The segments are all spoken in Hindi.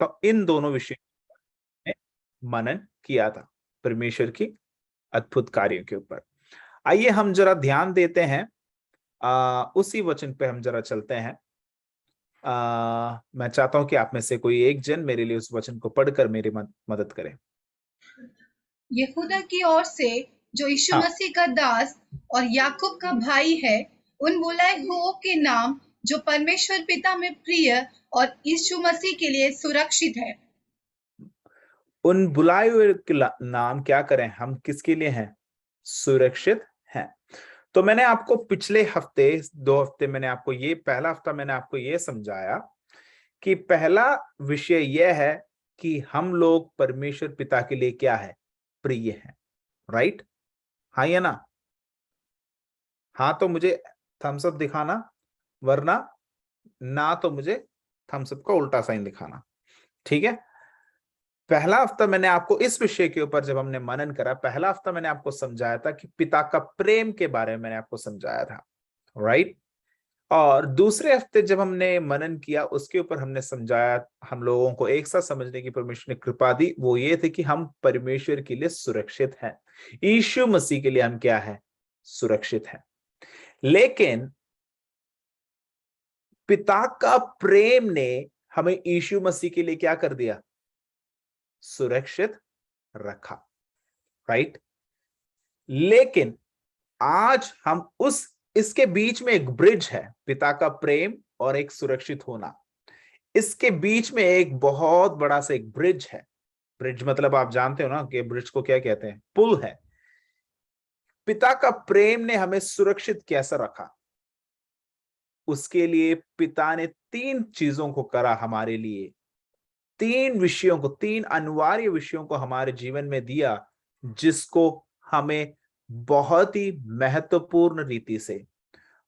तो इन दोनों विषयों में मनन किया था, परमेश्वर की अद्भुत कार्यों के ऊपर। आइए हम जरा ध्यान देते हैं, उसी वचन पे हम जरा चलते हैं। मैं चाहता हूं कि आप में से कोई एक जन मेरे लिए उस वचन को पढ़कर मेरी मदद करे। यहूदा की ओर से, जो यीशु हाँ, मसीह का दास और याकूब का भाई है, उन बुलाए हुओं के नाम जो परमेश्वर पिता में प्रिय और यीशु मसीह के लिए सुरक्षित है। उन बुलाए हुए के नाम क्या करें, हम किसके लिए हैं? सुरक्षित हैं। तो मैंने आपको पिछले हफ्ते, 2 हफ्ते मैंने आपको ये, पहला हफ्ता मैंने आपको ये समझाया कि पहला विषय यह है कि हम लोग परमेश्वर पिता के लिए क्या है? प्रिय है। राइट? हाँ या ना? हाँ तो मुझे थम्स अप दिखाना, वरना ना तो मुझे थम्स अप का उल्टा साइन दिखाना। ठीक है? पहला हफ्ता मैंने आपको इस विषय के ऊपर, जब हमने मनन करा, पहला हफ्ता मैंने आपको समझाया था कि पिता का प्रेम के बारे में मैंने आपको समझाया था। राइट? और दूसरे हफ्ते जब हमने मनन किया, उसके ऊपर हमने समझाया, हम लोगों को एक साथ समझने की परमेश्वर ने कृपा दी, वो ये थे कि हम परमेश्वर के लिए सुरक्षित हैं। यीशु मसीह के लिए हम क्या है? सुरक्षित हैं। लेकिन पिता का प्रेम ने हमें यीशु मसीह के लिए क्या कर दिया? सुरक्षित रखा। राइट? लेकिन आज हम उस, इसके बीच में एक ब्रिज है, पिता का प्रेम और एक सुरक्षित होना। इसके बीच में एक बहुत बड़ा सा एक ब्रिज है। ब्रिज मतलब आप जानते हो ना कि ब्रिज को क्या कहते हैं? पुल है। पिता का प्रेम ने हमें सुरक्षित कैसे रखा? उसके लिए पिता ने 3 चीजों को करा हमारे लिए। 3 विषयों को, 3 अनिवार्य विषयों को हमारे जीवन में दिया, जिसको हमें बहुत ही महत्वपूर्ण रीति से,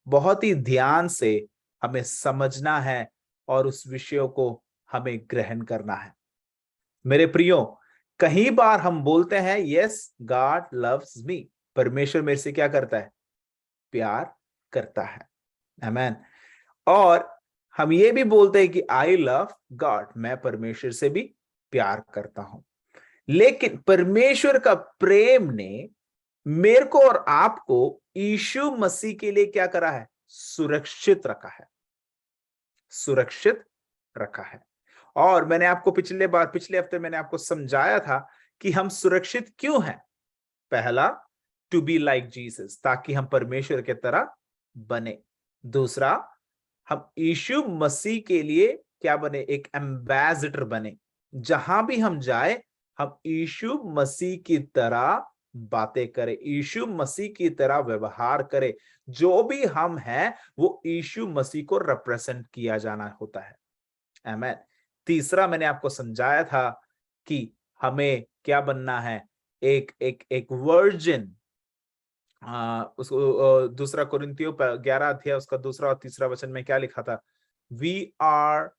बहुत ही ध्यान से हमें समझना है और उस विषयों को हमें ग्रहण करना है। मेरे प्रियो, कई बार हम बोलते हैं यस गॉड लव्स मी, परमेश्वर मेरे से क्या करता है? प्यार करता है। आमेन। और हम ये भी बोलते हैं कि आई लव गॉड, मैं परमेश्वर से भी प्यार करता हूं। लेकिन परमेश्वर का प्रेम ने मेरे को और आपको यीशु मसीह के लिए क्या करा है? सुरक्षित रखा है। सुरक्षित रखा है। और मैंने आपको पिछले हफ्ते मैंने आपको समझाया था कि हम सुरक्षित क्यों हैं। पहला, टू बी लाइक जीसस, ताकि हम परमेश्वर के तरह बने। दूसरा, हम यीशु मसीह के लिए क्या बने? एक एम्बेसडर बने। जहां भी हम जाए, हम यीशु मसीह की तरह बातें करें, यीशु मसीह की तरह व्यवहार करें। जो भी हम हैं, वो यीशु मसीह को रिप्रेजेंट किया जाना होता है। आमेन। तीसरा, मैंने आपको समझाया था कि हमें क्या बनना है? एक एक एक वर्जिन। उसको दूसरा कुरिन्थियों 11 अध्याय उसका दूसरा और तीसरा वचन में क्या लिखा था? We are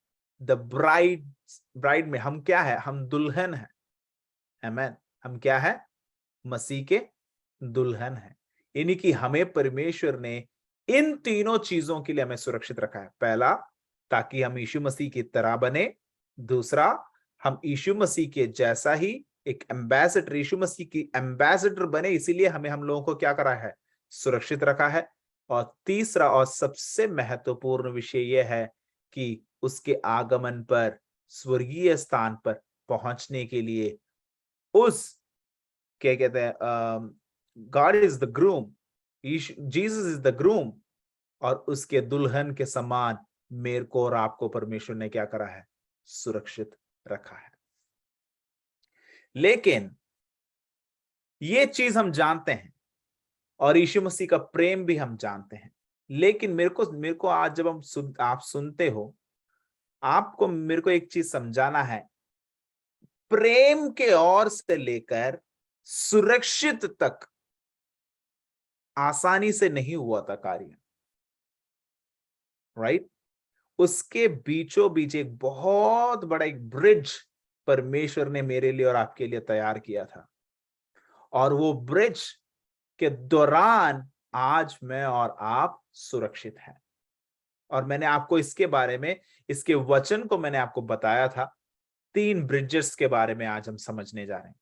the bride. Bride में हम क्या है? हम दुल्हन है। आमेन। हम क्या है? मसीह के दुल्हन है। यानी कि हमें परमेश्वर ने इन 3 चीजों के लिए हमें सुरक्षित रखा है। पहला, ताकि हम यीशु मसीह की तरह बने। दूसरा, हम यीशु मसीह के जैसा ही एक एम्बेसडर, यीशु मसीह की एम्बेसडर बने, इसीलिए हमें हम लोगों को क्या करा है? सुरक्षित रखा है। और तीसरा और सबसे महत्वपूर्ण विषय यह है कि उसके आगमन पर, स्वर्गीय स्थान पर पहुंचने के लिए, उस, क्या कहते हैं, God is the groom, Jesus is the groom, और उसके दुल्हन के समान मेरे को और आपको परमेश्वर ने क्या करा है? सुरक्षित रखा है। लेकिन ये चीज हम जानते हैं और यीशु मसीह का प्रेम भी हम जानते हैं। लेकिन मेरे को आज जब आप सुनते हो, आपको मेरे को एक चीज समझाना है। प्रेम के ओर से लेकर सुरक्षित तक आसानी से नहीं हुआ था कार्य। राइट? उसके बीचों बीच एक बहुत बड़ा एक ब्रिज परमेश्वर ने मेरे लिए और आपके लिए तैयार किया था। और वो ब्रिज के दौरान आज मैं और आप सुरक्षित हैं। और मैंने आपको इसके बारे में, इसके वचन को मैंने आपको बताया था 3 ब्रिजेस के बारे में आज हम समझने जा रहे हैं।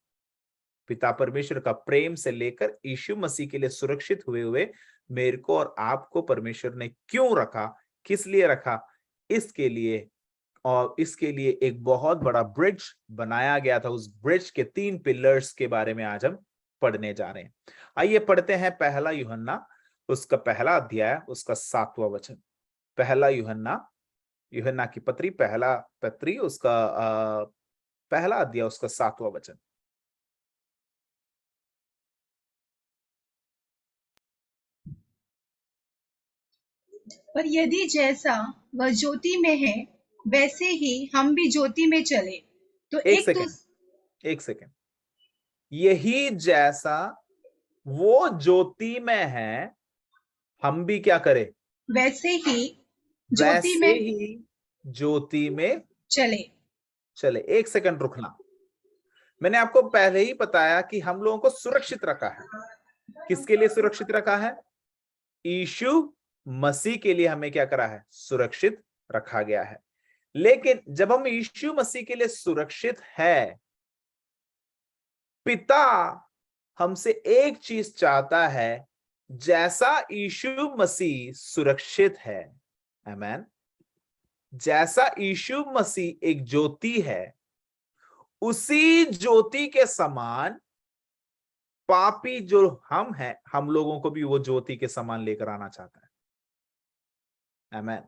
पिता परमेश्वर का प्रेम से लेकर यीशु मसीह के लिए सुरक्षित हुए हुए मेरे को और आपको परमेश्वर ने क्यों रखा, किस लिए रखा, इसके लिए, और इसके लिए एक बहुत बड़ा ब्रिज बनाया गया था। उस ब्रिज के 3 पिलर्स के बारे में आज हम पढ़ने जा रहे हैं। आइए पढ़ते हैं पहला यूहन्ना, उसका पहला अध्याय, उसका 7वां वचन। पहला यूहन्ना की पत्री उसका पहला अध्याय, उसका 7वां वचन। पर यदि जैसा वह ज्योति में है वैसे ही हम भी ज्योति में चले तो एक सेकेंड। यही जैसा वो ज्योति में है हम भी क्या करें, वैसे ही ज्योति में चले। एक सेकंड रुकना। मैंने आपको पहले ही बताया कि हम लोगों को सुरक्षित रखा है। किसके लिए सुरक्षित रखा है? यीशु मसीह के लिए हमें क्या करा है? सुरक्षित रखा गया है। लेकिन जब हम यीशु मसीह के लिए सुरक्षित है, पिता हमसे एक चीज चाहता है, जैसा यीशु मसीह सुरक्षित है, आमीन, जैसा यीशु मसीह एक ज्योति है, उसी ज्योति के समान पापी जो हम हैं, हम लोगों को भी वो ज्योति के समान लेकर आना चाहता है। आमीन।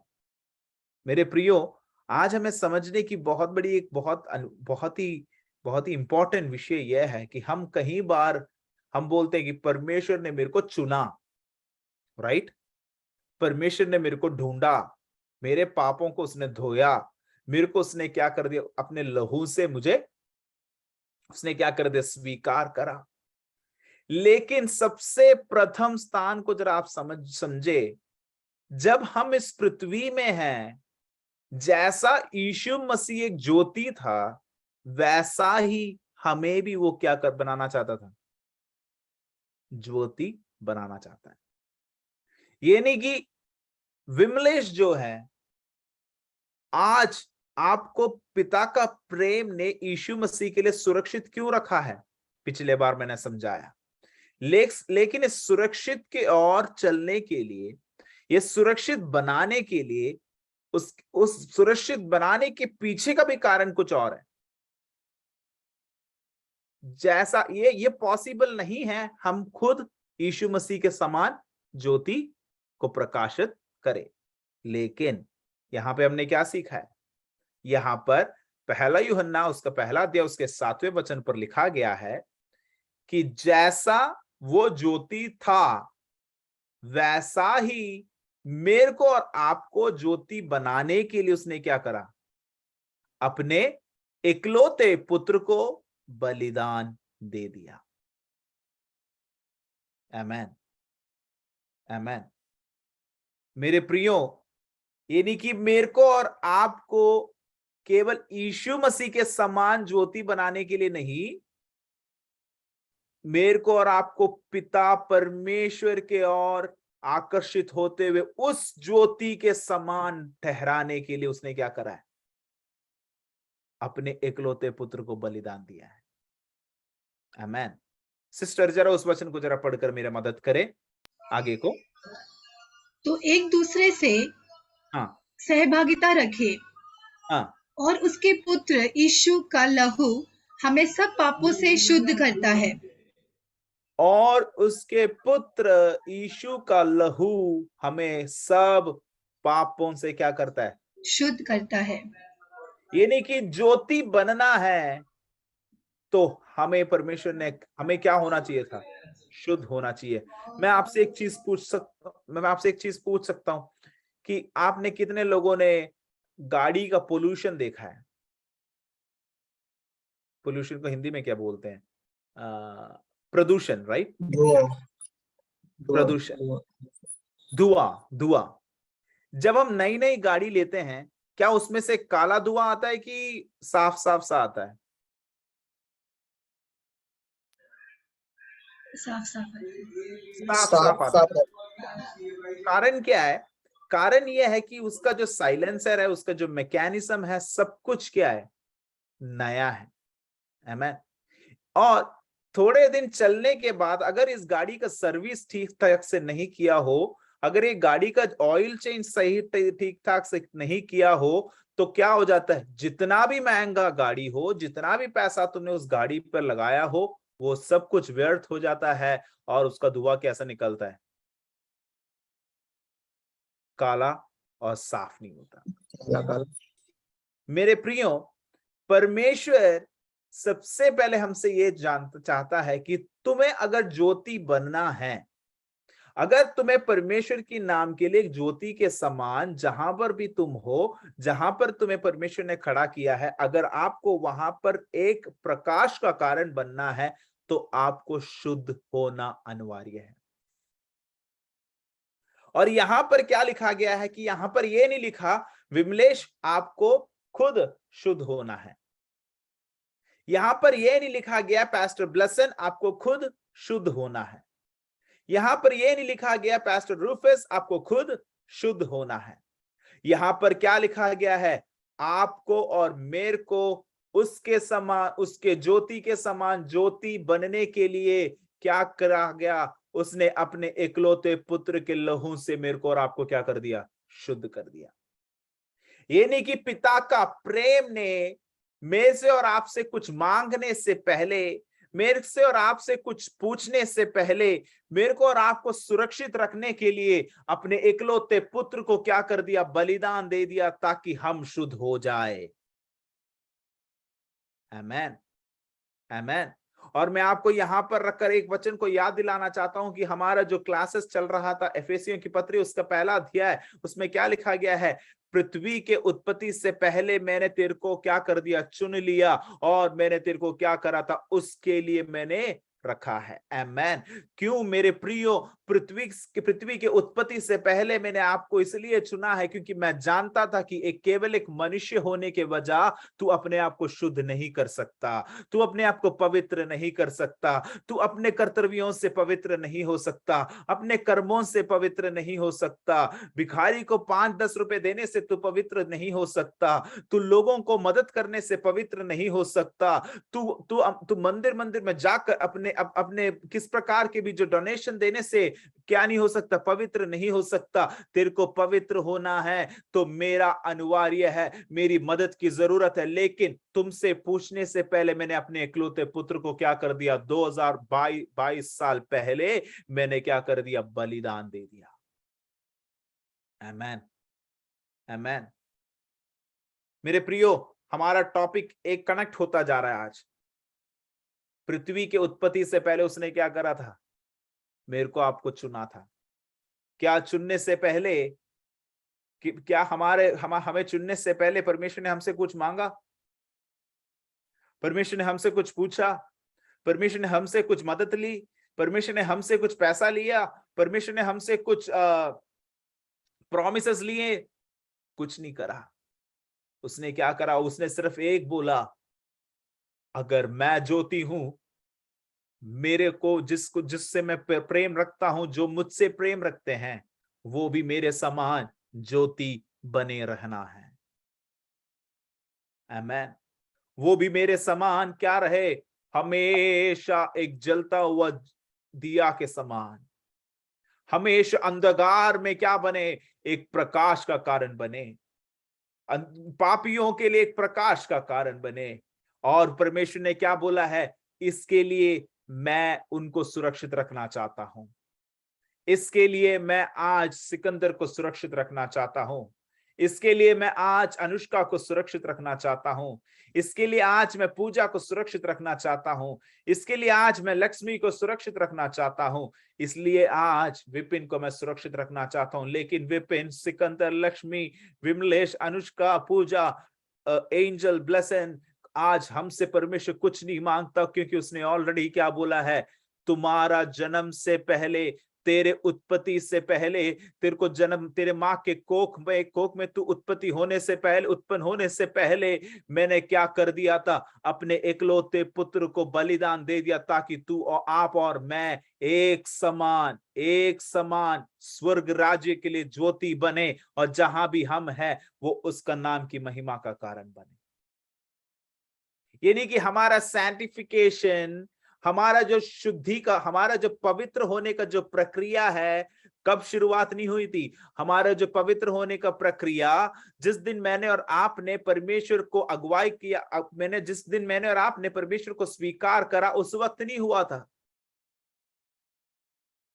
मेरे प्रियो, आज हमें समझने की बहुत बड़ी एक बहुत ही इंपॉर्टेंट विषय यह है कि हम कई बार हम बोलते हैं कि परमेश्वर ने मेरे को चुना, राइट? परमेश्वर ने मेरे को ढूंढा, मेरे पापों को उसने धोया, मेरे को उसने क्या कर दिया? अपने लहू से मुझे उसने क्या कर दिया? स्वीकार करा। लेकिन सबसे प्रथम स्थान को जरा आप समझे, जब हम इस पृथ्वी में हैं, जैसा यीशु मसीह एक ज्योति था, वैसा ही हमें भी वो क्या कर बनाना चाहता था? ज्योति बनाना चाहता है। ये नहीं कि विमलेश जो है, आज आपको पिता का प्रेम ने यीशु मसीह के लिए सुरक्षित क्यों रखा है? पिछले बार मैंने समझाया। लेकिन इस सुरक्षित के ओर चलने के लिए, ये सुरक्षित बनाने के लिए, उस सुरक्षित बनाने के पीछे का भी कारण कुछ और है। जैसा ये पॉसिबल नहीं है हम खुद यीशु मसीह के समान ज्योति को प्रकाशित करें। लेकिन यहां पे हमने क्या सीखा है? यहां पर पहला यूहन्ना उसका पहला अध्याय उसके 7वें वचन पर लिखा गया है कि जैसा वो ज्योति था, वैसा ही मेरे को और आपको ज्योति बनाने के लिए उसने क्या करा? अपने इकलौते पुत्र को बलिदान दे दिया। आमीन, आमीन। मेरे प्रियो, ये नहीं कि मेरे को और आपको केवल यीशु मसीह के समान ज्योति बनाने के लिए नहीं, मेरे को और आपको पिता परमेश्वर के ओर आकर्षित होते हुए उस ज्योति के समान ठहराने के लिए उसने क्या करा है? अपने इकलौते पुत्र को बलिदान दिया है। आमीन। सिस्टर, जरा उस वचन को जरा पढ़कर मेरा मदद करें आगे को। तो एक दूसरे से सहभागिता रखे और उसके पुत्र यीशु का लहू हमें सब पापों से शुद्ध करता है। और उसके पुत्र यीशु का लहू हमें सब पापों से क्या करता है? शुद्ध करता है। ये नहीं कि ज्योति बनना है तो हमें परमेश्वर ने हमें क्या होना चाहिए था? शुद्ध होना चाहिए। मैं आपसे एक चीज पूछ सकता हूं कि आपने कितने लोगों ने गाड़ी का पोल्यूशन देखा है? पोल्यूशन को हिंदी में क्या बोलते हैं? प्रदूषण, राइट? प्रदूषण, धुआं। जब हम नई नई गाड़ी लेते हैं, क्या उसमें से काला धुआं आता है कि साफ साफ सा आता है? साफ आता है। कारण क्या है? कारण यह है कि उसका जो साइलेंसर है, उसका जो मैकेनिज्म है, सब कुछ क्या है? नया है। आमेन। और थोड़े दिन चलने के बाद अगर इस गाड़ी का सर्विस ठीक ठाक से नहीं किया हो, अगर ये गाड़ी का ऑयल चेंज सही ठीक ठाक से नहीं किया हो, तो क्या हो जाता है, जितना भी महंगा गाड़ी हो, जितना भी पैसा तुमने उस गाड़ी पर लगाया हो, वो सब कुछ व्यर्थ हो जाता है और उसका धुआं कैसा निकलता है, काला और साफ नहीं होता। मेरे प्रियो, परमेश्वर सबसे पहले हमसे ये जानता चाहता है कि तुम्हें अगर ज्योति बनना है, अगर तुम्हें परमेश्वर की नाम के लिए एक ज्योति के समान जहां पर भी तुम हो, जहां पर तुम्हें परमेश्वर ने खड़ा किया है, अगर आपको वहां पर एक प्रकाश का कारण बनना है, तो आपको शुद्ध होना अनिवार्य है। और यहां पर क्या लिखा गया है कि यहां पर यह नहीं लिखा विमलेश आपको खुद शुद्ध होना है। यहां पर यह नहीं लिखा गया पास्टर ब्लसन आपको खुद शुद्ध होना है। यहां पर यह नहीं लिखा गया पास्टर रूफस आपको खुद शुद्ध होना है। यहां पर क्या लिखा गया है, आपको और मेरे को उसके समान, उसके ज्योति के समान ज्योति बनने के लिए क्या करा गया, उसने अपने इकलौते पुत्र के लहू से मेरे को और आपको क्या कर दिया, शुद्ध कर दिया। ये नहीं कि पिता का प्रेम ने मेरे से और आपसे कुछ मांगने से पहले, मेरे से और आपसे कुछ पूछने से पहले, मेरे को और आपको सुरक्षित रखने के लिए अपने इकलौते पुत्र को क्या कर दिया, बलिदान दे दिया, ताकि हम शुद्ध हो जाए। आमेन, आमेन। और मैं आपको यहां पर रखकर एक वचन को याद दिलाना चाहता हूं कि हमारा जो क्लासेस चल रहा था एफेसियों की पत्री, उसका पहला अध्याय, उसमें क्या लिखा गया है, पृथ्वी के उत्पत्ति से पहले मैंने तेरे को क्या कर दिया, चुन लिया, और मैंने तेरे को क्या करा था, उसके लिए मैंने रखा है। आमेन। क्यों मेरे प्रियो, पृथ्वी के उत्पत्ति से पहले मैंने आपको इसलिए चुना है क्योंकि मैं जानता था कि एक केवल एक मनुष्य होने के वजह तू अपने आप को शुद्ध नहीं कर सकता, तू अपने आप को पवित्र नहीं कर सकता, तू अपने कर्तव्यों से पवित्र नहीं हो सकता, अपने कर्मों से पवित्र नहीं हो सकता, भिखारी को 5-10 रुपए देने से तू पवित्र नहीं हो सकता, तू लोगों को मदद करने से पवित्र नहीं हो सकता, तू मंदिर मंदिर में जाकर अपने किस प्रकार के भी जो डोनेशन देने से क्या नहीं हो सकता, पवित्र नहीं हो सकता। तेरे को पवित्र होना है तो मेरा अनिवार्य है, मेरी मदद की जरूरत है। लेकिन तुमसे पूछने से पहले मैंने अपने इकलौते पुत्र को क्या कर दिया, 2022 साल पहले मैंने क्या कर दिया, बलिदान दे दिया। आमेन, आमेन। मेरे प्रियो, हमारा टॉपिक एक कनेक्ट होता जा रहा है आज। पृथ्वी के उत्पत्ति से पहले उसने क्या करा था, मेरे को आपको चुना था। क्या चुनने से पहले कि क्या हमें चुनने से पहले परमेश्वर ने हमसे कुछ मांगा, परमेश्वर ने हमसे कुछ पूछा, परमेश्वर ने हमसे कुछ मदद ली, परमेश्वर ने हमसे कुछ पैसा लिया, परमेश्वर ने हमसे कुछ प्रॉमिसेस लिए? कुछ नहीं करा। उसने क्या करा, उसने सिर्फ एक बोला, अगर मैं ज्योति हूं, मेरे को जिससे मैं प्रेम रखता हूं, जो मुझसे प्रेम रखते हैं, वो भी मेरे समान ज्योति बने रहना है। आमेन। वो भी मेरे समान क्या रहे, हमेशा एक जलता हुआ दिया के समान, हमेशा अंधकार में क्या बने, एक प्रकाश का कारण बने, पापियों के लिए एक प्रकाश का कारण बने। और परमेश्वर ने क्या बोला है, इसके लिए मैं उनको सुरक्षित रखना चाहता हूं, इसके लिए मैं आज सिकंदर को सुरक्षित रखना चाहता हूं, इसके लिए मैं आज अनुष्का को सुरक्षित रखना चाहता हूं, इसके लिए आज मैं पूजा को सुरक्षित रखना चाहता हूं, इसके लिए आज मैं लक्ष्मी को सुरक्षित रखना चाहता हूं, इसलिए आज विपिन को मैं सुरक्षित रखना चाहता हूं। लेकिन विपिन, सिकंदर, लक्ष्मी, विमलेश, अनुष्का, पूजा, एंजल, ब्लेसन, आज हमसे परमेश्वर कुछ नहीं मांगता, क्योंकि उसने ऑलरेडी क्या बोला है, तुम्हारा जन्म से पहले, तेरे उत्पत्ति से पहले, तेरे को जन्म, तेरे माँ के कोख में तू उत्पत्ति होने से पहले, उत्पन्न होने से पहले मैंने क्या कर दिया था, अपने इकलौते पुत्र को बलिदान दे दिया, ताकि तू और आप और मैं एक समान स्वर्ग राज्य के लिए ज्योति बने, और जहां भी हम हैं वो उसका नाम की महिमा का कारण बने। ये नहीं कि हमारा सैंटिफिकेशन, हमारा जो शुद्धि का, हमारा जो पवित्र होने का जो प्रक्रिया है, कब शुरुआत नहीं हुई थी? हमारा जो पवित्र होने का प्रक्रिया, जिस दिन मैंने और आपने परमेश्वर को अगुवाई किया, जिस दिन मैंने और आपने परमेश्वर को स्वीकार करा, उस वक्त नहीं हुआ था।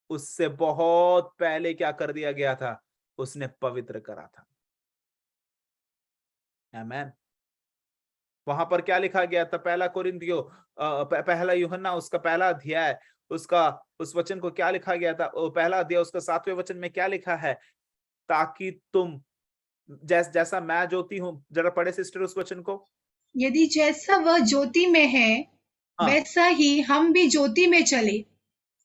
उससे बहुत पहले क्या कर दिया गया था? उसने पवित्र करा था। आमेन। वहां पर क्या लिखा गया था? पहला कोरिन्थियो, पहला यूहन्ना उसका पहला अध्याय, उसका उस वचन को क्या लिखा गया था? पहला अध्याय उसका 7वें वचन में क्या लिखा है? ताकि तुम जैसा मैं ज्योति हूं, जरा पढ़े सिस्टर उस वचन को। यदि जैसा वह ज्योति में है, वैसा ही हम भी ज्योति में चले।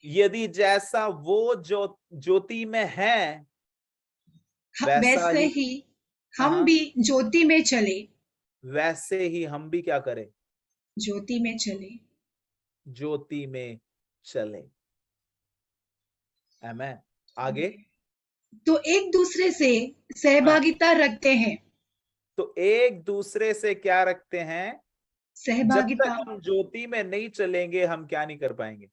यदि जैसा वो ज्योति में है, वैसे ही हम भी ज्योति में चले। वैसे ही हम भी क्या करें? ज्योति में चले। ज्योति में चले। आमेन। आगे, तो एक दूसरे से सहभागिता रखते हैं। तो एक दूसरे से क्या रखते हैं? सहभागिता। जब तक हम ज्योति में नहीं चलेंगे, हम क्या नहीं कर पाएंगे?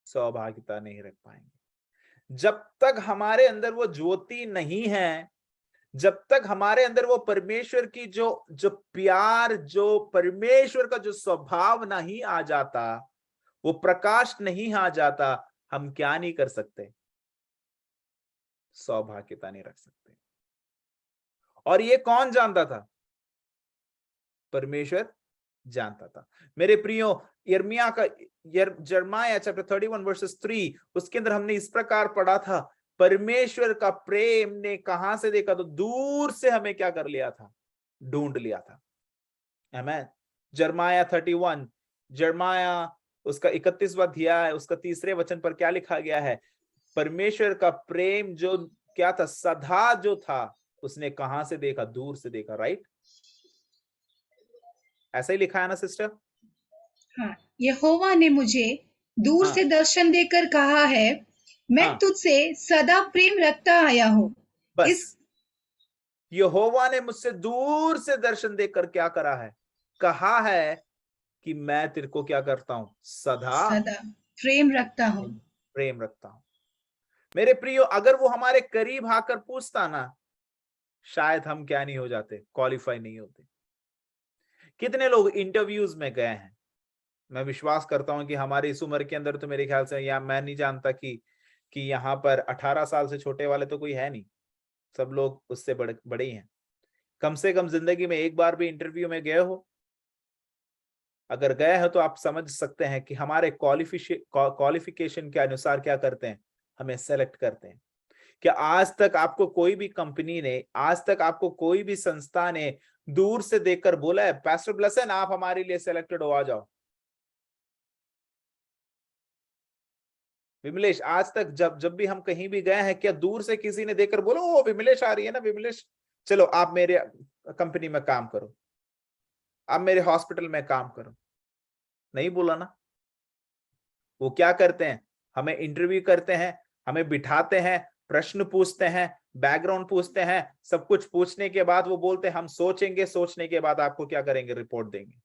सहभागिता नहीं रख पाएंगे। जब तक हमारे अंदर वो ज्योति नहीं है, जब तक हमारे अंदर वो परमेश्वर की जो प्यार, जो परमेश्वर का जो स्वभाव नहीं आ जाता, वो प्रकाश नहीं आ जाता, हम क्या नहीं कर सकते? सौभाग्यता नहीं रख सकते। और ये कौन जानता था? परमेश्वर जानता था। मेरे प्रियो, यिर्मयाह का जर्माया चैप्टर 31 वर्सेस 3, उसके अंदर हमने इस प्रकार पढ़ा था, परमेश्वर का प्रेम ने कहां से देखा? तो दूर से हमें क्या कर लिया था? ढूंढ लिया था। आमेन। जर्माया 31, जर्माया उसका 31वां अध्याय, उसका 3रे वचन पर क्या लिखा गया है? परमेश्वर का प्रेम जो क्या था? सदा जो था, उसने कहां से देखा? दूर से देखा। राइट, ऐसा ही लिखा है ना सिस्टर? हाँ, यहोवा ने मुझे दूर से दर्शन देकर कहा है, मैं तुझसे सदा प्रेम रखता आया हूँ। बस, यहोवा ने मुझसे दूर से दर्शन देकर क्या करा है? कहा है कि मैं तेरे को क्या करता हूं? सदा प्रेम रखता हूं। प्रेम रखता हूं। मेरे प्रियो, अगर वो हमारे करीब आकर पूछता ना, शायद हम क्या नहीं हो जाते? क्वालिफाई नहीं होते। कितने लोग इंटरव्यूज में गए हैं? मैं विश्वास करता हूं कि हमारी इस उम्र के अंदर तो मेरे ख्याल से, या मैं नहीं जानता कि यहाँ पर 18 साल से छोटे वाले तो कोई है नहीं, सब लोग उससे बड़े ही हैं। कम से कम जिंदगी में एक बार भी इंटरव्यू में गए हो? अगर गए हो तो आप समझ सकते हैं कि हमारे क्वालिफिकेशन के अनुसार क्या करते हैं? हमें सेलेक्ट करते हैं। क्या आज तक आपको कोई भी कंपनी ने, आज तक आपको कोई भी संस्था ने दूर से देखकर बोला है, पास्टर ब्लेसन आप हमारे लिए सिलेक्टेड हो, आ जाओ? विमलेश, आज तक जब भी हम कहीं भी गए हैं, क्या दूर से किसी ने देखकर बोला, ओ विमलेश आ रही है ना, विमलेश चलो आप मेरे कंपनी में काम करो, आप मेरे हॉस्पिटल में काम करो? नहीं बोला ना। वो क्या करते हैं? हमें इंटरव्यू करते हैं, हमें बिठाते हैं, प्रश्न पूछते हैं, बैकग्राउंड पूछते हैं, सब कुछ पूछने के बाद वो बोलते हैं हम सोचेंगे, सोचने के बाद आपको क्या करेंगे? रिपोर्ट देंगे।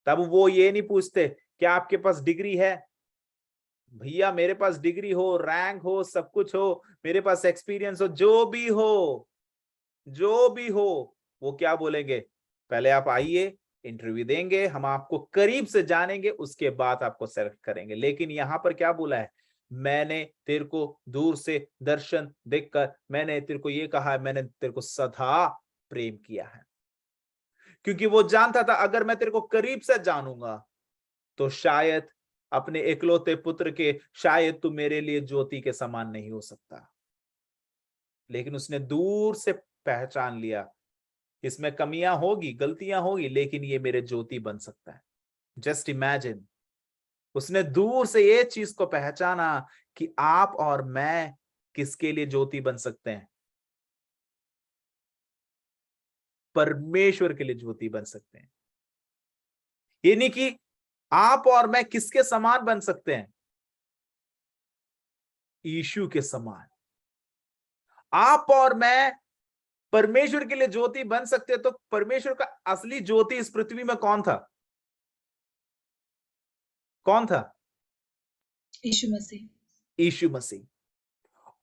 तब वो ये नहीं पूछते क्या आपके पास डिग्री है? भैया मेरे पास डिग्री हो, रैंक हो, सब कुछ हो, मेरे पास एक्सपीरियंस हो, जो भी हो, जो भी हो, वो क्या बोलेंगे? पहले आप आइए, इंटरव्यू देंगे, हम आपको करीब से जानेंगे, उसके बाद आपको सेलेक्ट करेंगे। लेकिन यहां पर क्या बोला है? मैंने तेरे को दूर से दर्शन देखकर मैंने तेरे को ये कहा है, मैंने तेरे को सदा प्रेम किया है। क्योंकि वो जानता था अगर मैं तेरे को करीब से जानूंगा तो शायद अपने इकलौते पुत्र के, शायद तू मेरे लिए ज्योति के समान नहीं हो सकता। लेकिन उसने दूर से पहचान लिया, इसमें कमियां होगी, गलतियां होगी, लेकिन ये मेरे ज्योति बन सकता है। जस्ट इमेजिन, उसने दूर से ये चीज को पहचाना कि आप और मैं किसके लिए ज्योति बन सकते हैं? परमेश्वर के लिए ज्योति बन सकते हैं। ये नहीं कि आप और मैं किसके समान बन सकते हैं? यीशु के समान। आप और मैं परमेश्वर के लिए ज्योति बन सकते, तो परमेश्वर का असली ज्योति इस पृथ्वी में कौन था? कौन था? यीशु मसीह। यीशु मसीह।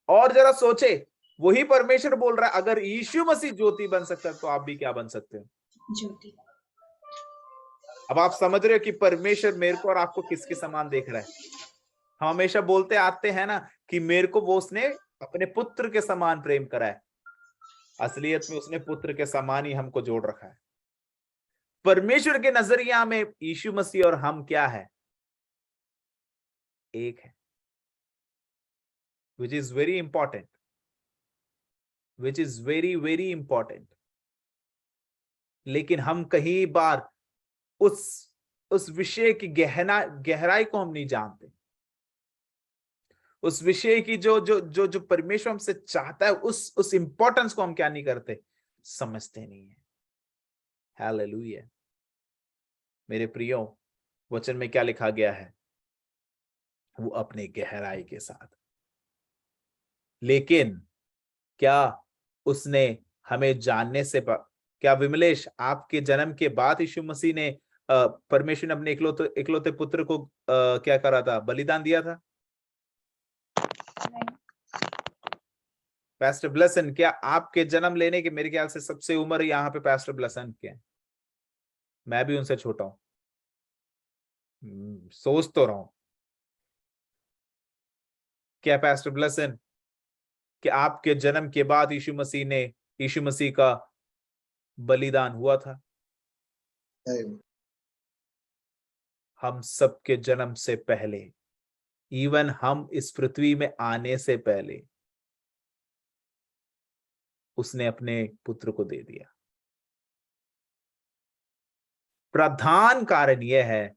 और जरा सोचे, वही परमेश्वर बोल रहा है अगर यीशु मसीह ज्योति बन सकता है तो आप भी क्या बन सकते हो? ज्योति। अब आप समझ रहे हो कि परमेश्वर मेरे को और आपको किसके समान देख रहा है? हम हमेशा बोलते आते हैं ना कि मेरे को वो उसने अपने पुत्र के समान प्रेम करा है। असलियत में उसने पुत्र के समान ही हमको जोड़ रखा है। परमेश्वर के नजरिया में यीशु मसीह और हम क्या है? एक है, which is very important, which is very very important। लेकिन हम कई बार उस विषय की गहराई को हम नहीं जानते। उस विषय की जो जो जो जो परमेश्वर हमसे चाहता है, उस इंपॉर्टेंस को हम क्या नहीं करते, समझते नहीं है। हालेलुया। मेरे प्रियो, वचन में क्या लिखा गया है? वो अपने गहराई के साथ। लेकिन क्या उसने हमें जानने से क्या विमलेश, आपके जन्म के बाद यीशु मसीह ने परमेश्वर ने अपने इकलौते पुत्र को क्या करा था? बलिदान दिया था? पैस्टर ब्लेसन, क्या आपके जन्म लेने के मेरे ख्याल से सबसे उम्र यहाँ पे पैस्टर ब्लेसन के हैं। मैं भी उनसे छोटा हूं, सोच तो रहा हूं। क्या पैस्टर ब्लेसन, कि आपके जन्म के बाद यीशु मसीह का बलिदान हुआ था? हम सबके जन्म से पहले, इवन हम इस पृथ्वी में आने से पहले, उसने अपने पुत्र को दे दिया। प्रधान कारण यह है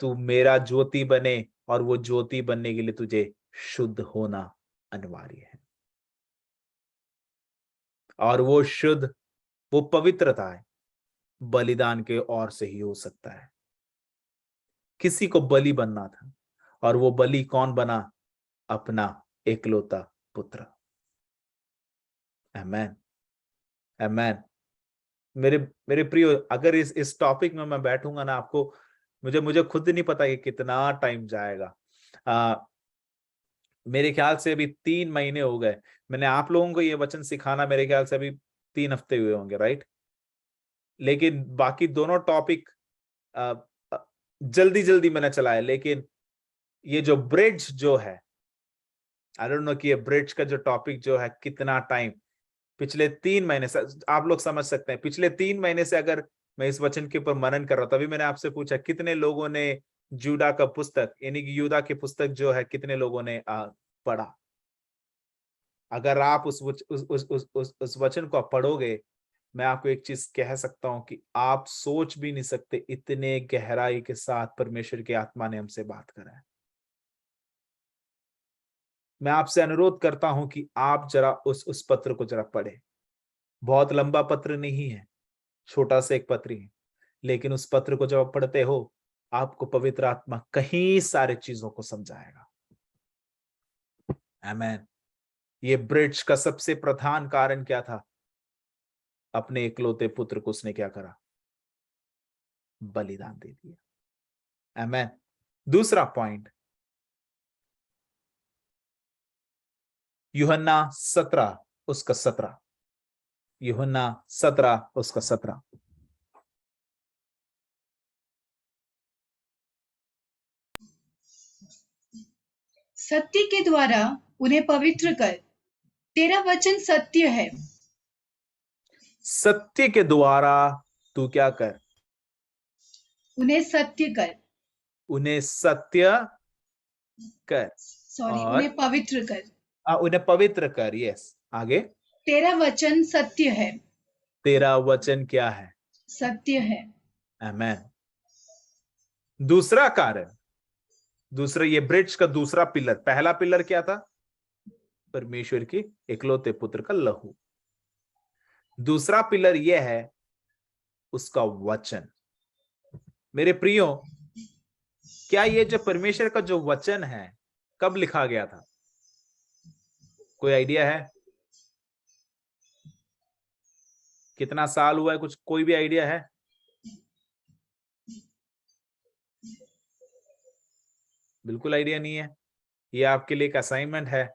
तू मेरा ज्योति बने, और वो ज्योति बनने के लिए तुझे शुद्ध होना अनिवार्य है। और वो शुद्ध, वो पवित्रता है, बलिदान के ओर से ही हो सकता है। किसी को बलि बनना था, और वो बलि कौन बना? अपना एकलौता पुत्र। आमेन, आमेन। मेरे प्रियो, अगर इस टॉपिक में मैं बैठूंगा ना, आपको मुझे खुद नहीं पता कि कितना टाइम जाएगा। मेरे ख्याल से अभी 3 महीने हो गए मैंने आप लोगों को ये वचन सिखाना, मेरे ख्याल से अभी 3 हफ्ते हुए होंगे, राइट? लेकिन बाकी दोनों टॉपिक जल्दी जल्दी मैंने चलाया। लेकिन ये जो ब्रिज जो है, आई डोंट नो कि ये ब्रिज का जो टॉपिक जो है कितना टाइम, पिछले 3 महीने से आप लोग समझ सकते हैं। पिछले 3 महीने से अगर मैं इस वचन के ऊपर मनन कर रहा था, तभी मैंने आपसे पूछा कितने लोगों ने जूडा का पुस्तक, यानी कि यूदा की पुस्तक जो है, कितने लोगों ने पढ़ा? अगर आप उस वचन को आप पढ़ोगे, मैं आपको एक चीज कह सकता हूं कि आप सोच भी नहीं सकते इतने गहराई के साथ परमेश्वर की आत्मा ने हमसे बात करा है। मैं आपसे अनुरोध करता हूं कि आप जरा उस पत्र को जरा पढ़े। बहुत लंबा पत्र नहीं है, छोटा सा एक पत्र है, लेकिन उस पत्र को जब आप पढ़ते हो, आपको पवित्र आत्मा कई सारे चीजों को समझाएगा। आमेन। ये ब्रिज का सबसे प्रधान कारण क्या था? अपने इकलौते पुत्र को उसने क्या करा? बलिदान दे दिया। आमेन। दूसरा पॉइंट, यूहन्ना 17 उसका 17, यूहन्ना 17 उसका 17। सत्य के द्वारा उन्हें पवित्र कर, तेरा वचन सत्य है। सत्य के द्वारा तू क्या कर? उन्हें सत्य कर, उन्हें सत्य कर, सॉरी, और उन्हें पवित्र कर। उन्हें पवित्र कर। यस, आगे। तेरा वचन सत्य है। तेरा वचन क्या है? सत्य है। आमेन। दूसरा कारण, दूसरा, ये ब्रिज का दूसरा पिलर, पहला पिलर क्या था? परमेश्वर की इकलौते पुत्र का लहू। दूसरा पिलर यह है उसका वचन। मेरे प्रियो, क्या ये जो परमेश्वर का जो वचन है, कब लिखा गया था? कोई आइडिया है? कितना साल हुआ है, कुछ कोई भी आइडिया है? बिल्कुल आइडिया नहीं है। ये आपके लिए एक असाइनमेंट है।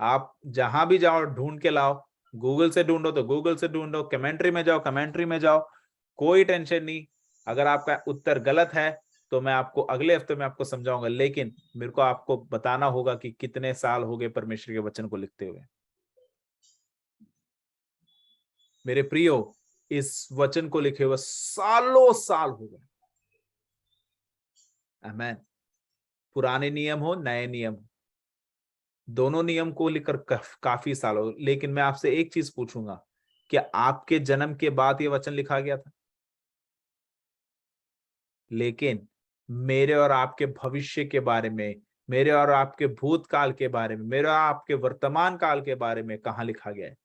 आप जहां भी जाओ ढूंढ के लाओ, गूगल से ढूंढो तो गूगल से ढूंढो, कमेंट्री में जाओ कमेंट्री में जाओ, कोई टेंशन नहीं। अगर आपका उत्तर गलत है तो मैं आपको अगले हफ्ते में आपको समझाऊंगा, लेकिन मेरे को आपको बताना होगा कि कितने साल हो गए परमेश्वर के वचन को लिखते हुए। मेरे प्रियो, इस वचन को लिखे हुए सालों साल हो गए। आमीन। पुराने नियम हो नए नियम हो, दोनों नियम को लेकर काफी साल हो। लेकिन मैं आपसे एक चीज पूछूंगा, क्या आपके जन्म के बाद ये वचन लिखा गया था? लेकिन मेरे और आपके भविष्य के बारे में, मेरे और आपके भूतकाल के बारे में, मेरे और आपके वर्तमान काल के बारे में कहां लिखा गया है?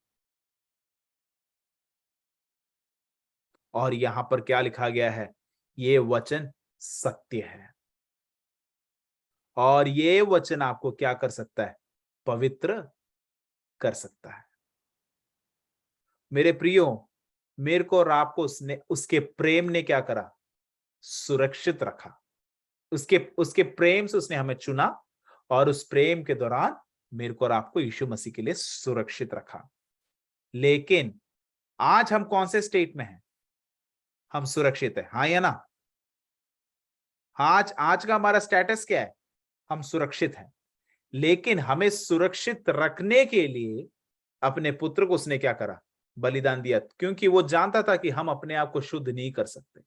और यहां पर क्या लिखा गया है? ये वचन सत्य है, और ये वचन आपको क्या कर सकता है? पवित्र कर सकता है। मेरे प्रियो, मेरे को और आपको उसने, उसके प्रेम ने क्या करा? सुरक्षित रखा। उसके उसके प्रेम से उसने हमें चुना, और उस प्रेम के दौरान मेरे को और आपको यीशु मसीह के लिए सुरक्षित रखा। लेकिन आज हम कौन से स्टेट में हैं? हम सुरक्षित है, हाँ या ना? आज आज का हमारा स्टेटस क्या है? हम सुरक्षित हैं। लेकिन हमें सुरक्षित रखने के लिए अपने पुत्र को उसने क्या करा? बलिदान दिया, क्योंकि वो जानता था कि हम अपने आप को शुद्ध नहीं कर सकते,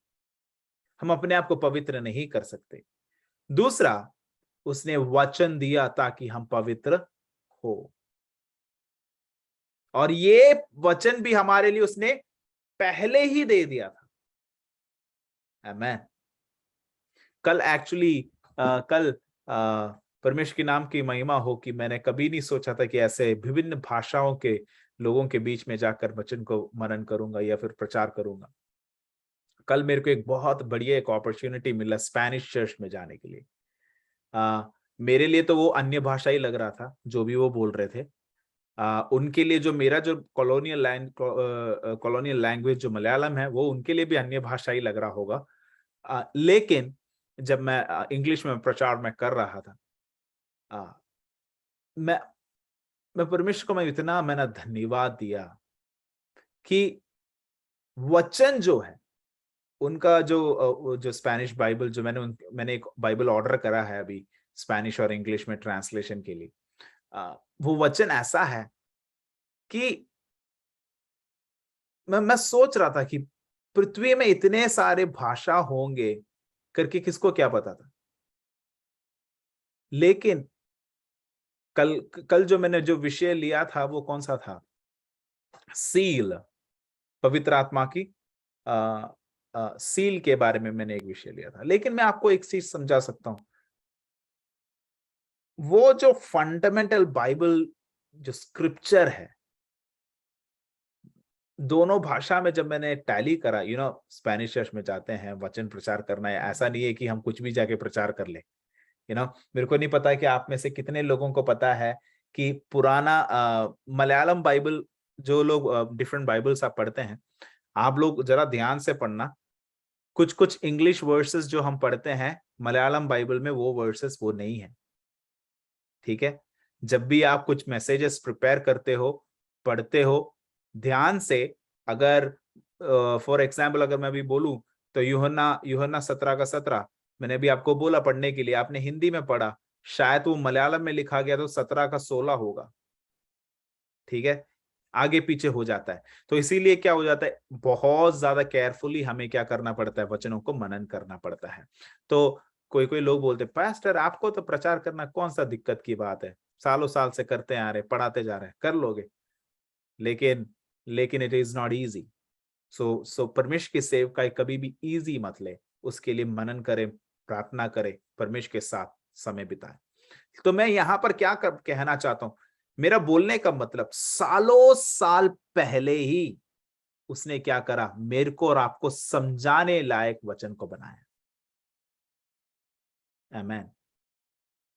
हम अपने आप को पवित्र नहीं कर सकते। दूसरा, उसने वचन दिया ताकि हम पवित्र हो, और ये वचन भी हमारे लिए उसने पहले ही दे दिया था। आमीन। कल एक्चुअली कल परमेश्वर के नाम की महिमा हो कि मैंने कभी नहीं सोचा था कि ऐसे विभिन्न भाषाओं के लोगों के बीच में जाकर वचन को मनन करूंगा या फिर प्रचार करूंगा। कल मेरे को एक बहुत बढ़िया एक अपॉर्चुनिटी मिला स्पेनिश चर्च में जाने के लिए। मेरे लिए तो वो अन्य भाषा ही लग रहा था जो भी वो बोल रहे थे। उनके लिए जो मेरा जो कॉलोनियल लैंग्वेज जो मलयालम है, वो उनके लिए भी अन्य भाषा ही लग रहा होगा। लेकिन जब मैं इंग्लिश में प्रचार में कर रहा था, मैं परमेश्वर को मैं इतना मैंने धन्यवाद दिया कि वचन जो है उनका, जो स्पेनिश बाइबल जो मैंने एक बाइबल ऑर्डर करा है अभी स्पेनिश और इंग्लिश में ट्रांसलेशन के लिए, वो वचन ऐसा है कि मैं सोच रहा था कि पृथ्वी में इतने सारे भाषा होंगे करके किसको क्या पता था। लेकिन कल कल जो मैंने जो विषय लिया था वो कौन सा था? सील, पवित्र आत्मा की सील के बारे में मैंने एक विषय लिया था। लेकिन मैं आपको एक चीज समझा सकता हूं, वो जो फंडामेंटल बाइबल जो स्क्रिप्चर है, दोनों भाषा में जब मैंने टैली करा, स्पेनिश चर्च में जाते हैं वचन प्रचार करना है, ऐसा नहीं है कि हम कुछ भी जाके प्रचार कर ले। मेरे को नहीं पता कि आप में से कितने लोगों को पता है कि पुराना मलयालम बाइबल, जो लोग डिफरेंट बाइबल्स आप पढ़ते हैं, आप लोग जरा ध्यान से पढ़ना। कुछ कुछ इंग्लिश वर्सेस जो हम पढ़ते हैं मलयालम बाइबल में, वो वर्सेस वो नहीं है। ठीक है? जब भी आप कुछ मैसेजेस प्रिपेयर करते हो, पढ़ते हो, ध्यान से, अगर फॉर एग्जाम्पल अगर मैं भी बोलूं तो यूहन्ना यूहन्ना 17 का 17 मैंने अभी आपको बोला पढ़ने के लिए, आपने हिंदी में पढ़ा, शायद वो मलयालम में लिखा गया तो 17 का 16 होगा। ठीक है? आगे पीछे हो जाता है। तो इसीलिए क्या हो जाता है, बहुत ज्यादा केयरफुली हमें क्या करना पड़ता है, वचनों को मनन करना पड़ता है। तो कोई कोई लोग बोलते, पास्टर आपको तो प्रचार करना कौन सा दिक्कत की बात है, सालों साल से करते आ रहे, पढ़ाते जा रहे हैं, कर लोगे। लेकिन लेकिन इट इज नॉट इजी। सो परमेश्वर की सेवकाई कभी भी इजी मत ले, उसके लिए मनन करें, प्रार्थना करें, परमेश्वर के साथ समय बिताएं। तो मैं यहां पर क्या कहना चाहता हूं, मेरा बोलने का मतलब, सालों साल पहले ही उसने क्या करा, मेरे को और आपको समझाने लायक वचन को बनाया। आमेन।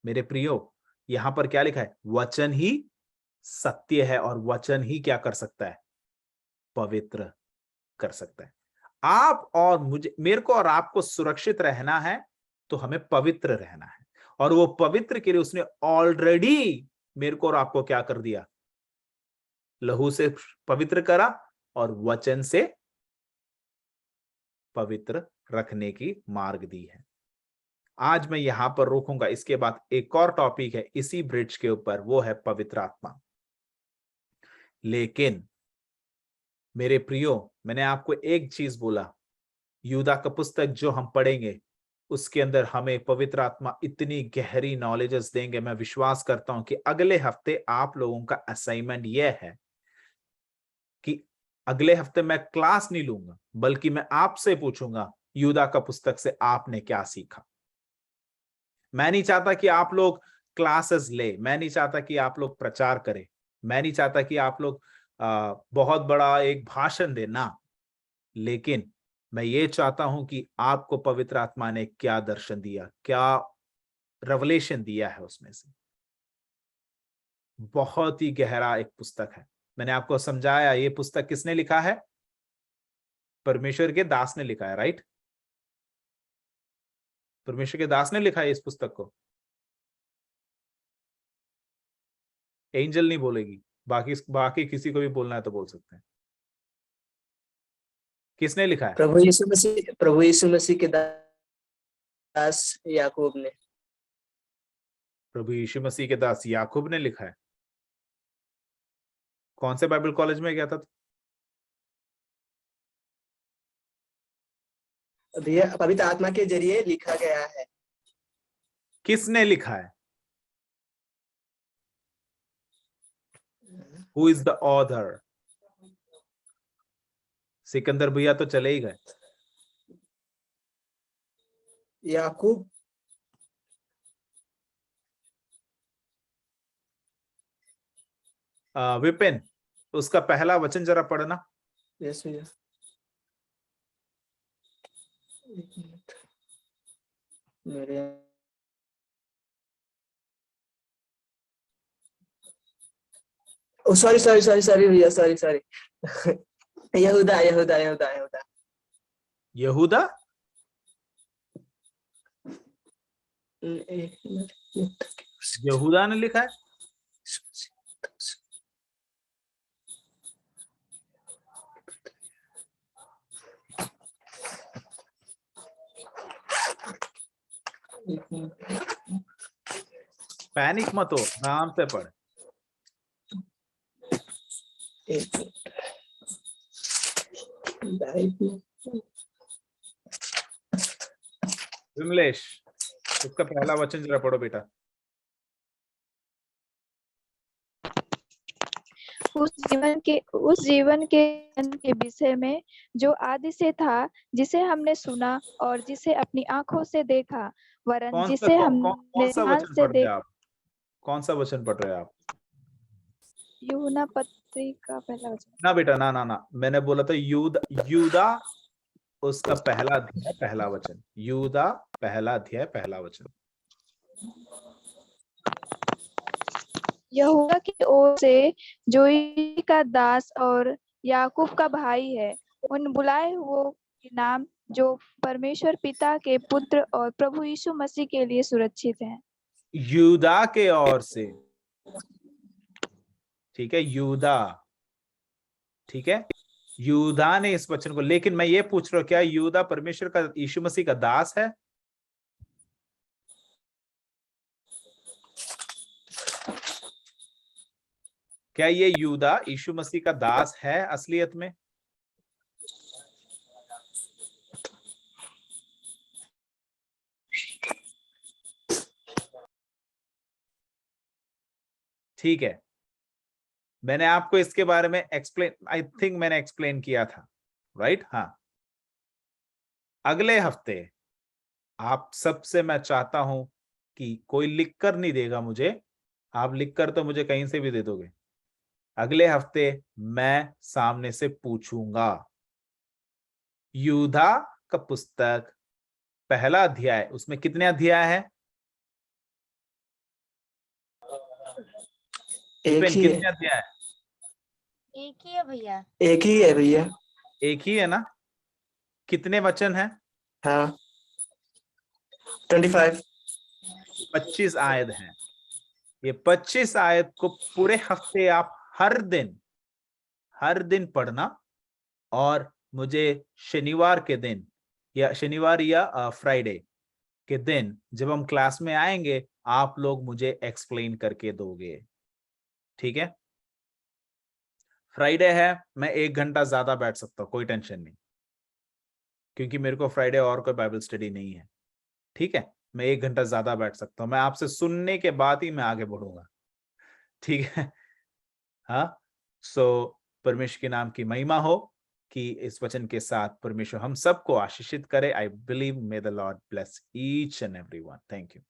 मेरे प्रियो, यहां पर क्या लिखा है? वचन ही सत्य है, और वचन ही क्या कर सकता है? पवित्र कर सकता है। आप और मुझे, मेरे को और आपको सुरक्षित रहना है तो हमें पवित्र रहना है, और वो पवित्र के लिए उसने ऑलरेडी मेरे को और आपको क्या कर दिया? लहू से पवित्र करा और वचन से पवित्र रखने की मार्ग दी है। आज मैं यहां पर रोकूंगा, इसके बाद एक और टॉपिक है इसी ब्रिज के ऊपर, वो है पवित्र आत्मा। लेकिन मेरे प्रियो, मैंने आपको एक चीज बोला, यूदा का पुस्तक जो हम पढ़ेंगे उसके अंदर हमें पवित्र आत्मा इतनी गहरी नॉलेजेस देंगे। मैं विश्वास करता हूं कि अगले हफ्ते आप लोगों का असाइनमेंट यह है कि अगले हफ्ते मैं क्लास नहीं लूंगा, बल्कि मैं आपसे पूछूंगा यूदा का पुस्तक से आपने क्या सीखा। मैं नहीं चाहता कि आप लोग क्लासेस ले, मैं नहीं चाहता कि आप लोग प्रचार करें, मैं नहीं चाहता कि आप लोग बहुत बड़ा एक भाषण देना, लेकिन मैं ये चाहता हूं कि आपको पवित्र आत्मा ने क्या दर्शन दिया, क्या रेवलेशन दिया है उसमें से। बहुत ही गहरा एक पुस्तक है। मैंने आपको समझाया ये पुस्तक किसने लिखा है? परमेश्वर के दास ने लिखा है, राइट? परमेश्वर के दास ने लिखा है इस पुस्तक को। एंजल नहीं बोलेगी, बाकी किसी को भी बोलना है तो बोल सकते हैं। किसने लिखा है? प्रभु यीशु मसीह के दास याकूब ने। प्रभु यीशु मसीह के दास याकूब ने लिखा है। कौन से बाइबल कॉलेज में गया था? भैया पवित्र आत्मा के जरिए लिखा गया है। किसने लिखा है? Who is the author? Sikandar भैया तो चले ही गए। याकूब। विपिन, उसका पहला वचन जरा पढ़ना। यस भैया। मेरे सॉरी भैया, सॉरी यहूदा। यहूदा? यहूदा ने लिखा है? पैनिक मत हो, आराम से पढ़। विमलेश, उसका पहला वचन जरा पढ़ो बेटा। उस जीवन के विषय में जो आदि से था, जिसे हमने सुना और जिसे अपनी आंखों से देखा, वरन जिसे हमने कान से देखा। कौन सा वचन पढ़ रहे हैं आप? यूहन्ना पत्री का पहला वचन। ना बेटा, ना, मैंने बोला था यूदा उसका पहला अध्याय पहला वचन। यूदा पहला अध्याय पहला वचन। यहूदा की ओर से, जो यीशु का दास और याकूब का भाई है, उन बुलाए हुओं के नाम जो परमेश्वर पिता के पुत्र और प्रभु यीशु मसीह के लिए सुरक्षित हैं। यूदा के ओर से, ठीक है, यूदा, ठीक है, यूदा ने इस वचन को। लेकिन मैं ये पूछ रहा हूं, क्या यूदा परमेश्वर का, यीशु मसीह का दास है? क्या ये यूदा यीशु मसीह का दास है असलियत में? ठीक है, मैंने आपको इसके बारे में आई थिंक मैंने एक्सप्लेन किया था, राइट? हाँ, अगले हफ्ते आप सबसे मैं चाहता हूं कि कोई लिखकर नहीं देगा मुझे, आप लिखकर तो मुझे कहीं से भी दे दोगे। अगले हफ्ते मैं सामने से पूछूंगा, यूदा का पुस्तक पहला अध्याय, उसमें कितने अध्याय हैं? एक ही कितने अध्याय? एक ही है भैया। एक ही है भैया। एक ही है ना? कितने वचन हैं? हाँ 25। 25 आयत हैं। ये 25 आयत को पूरे हफ्ते आप हर दिन पढ़ना, और मुझे शनिवार के दिन या फ्राइडे के दिन जब हम क्लास में आएंगे आप लोग मुझे एक्सप्लेन करके दोगे, ठीक है? फ्राइडे है, मैं 1 घंटा ज्यादा बैठ सकता हूं, कोई टेंशन नहीं, क्योंकि मेरे को फ्राइडे और कोई बाइबल स्टडी नहीं है, ठीक है? मैं 1 घंटा ज्यादा बैठ सकता हूं, मैं आपसे सुनने के बाद ही मैं आगे बढ़ूंगा, ठीक है? हाँ, सो परमेश्वर के नाम की महिमा हो कि इस वचन के साथ परमेश्वर हम सबको आशीषित करे। I believe may the Lord bless each and everyone. Thank you.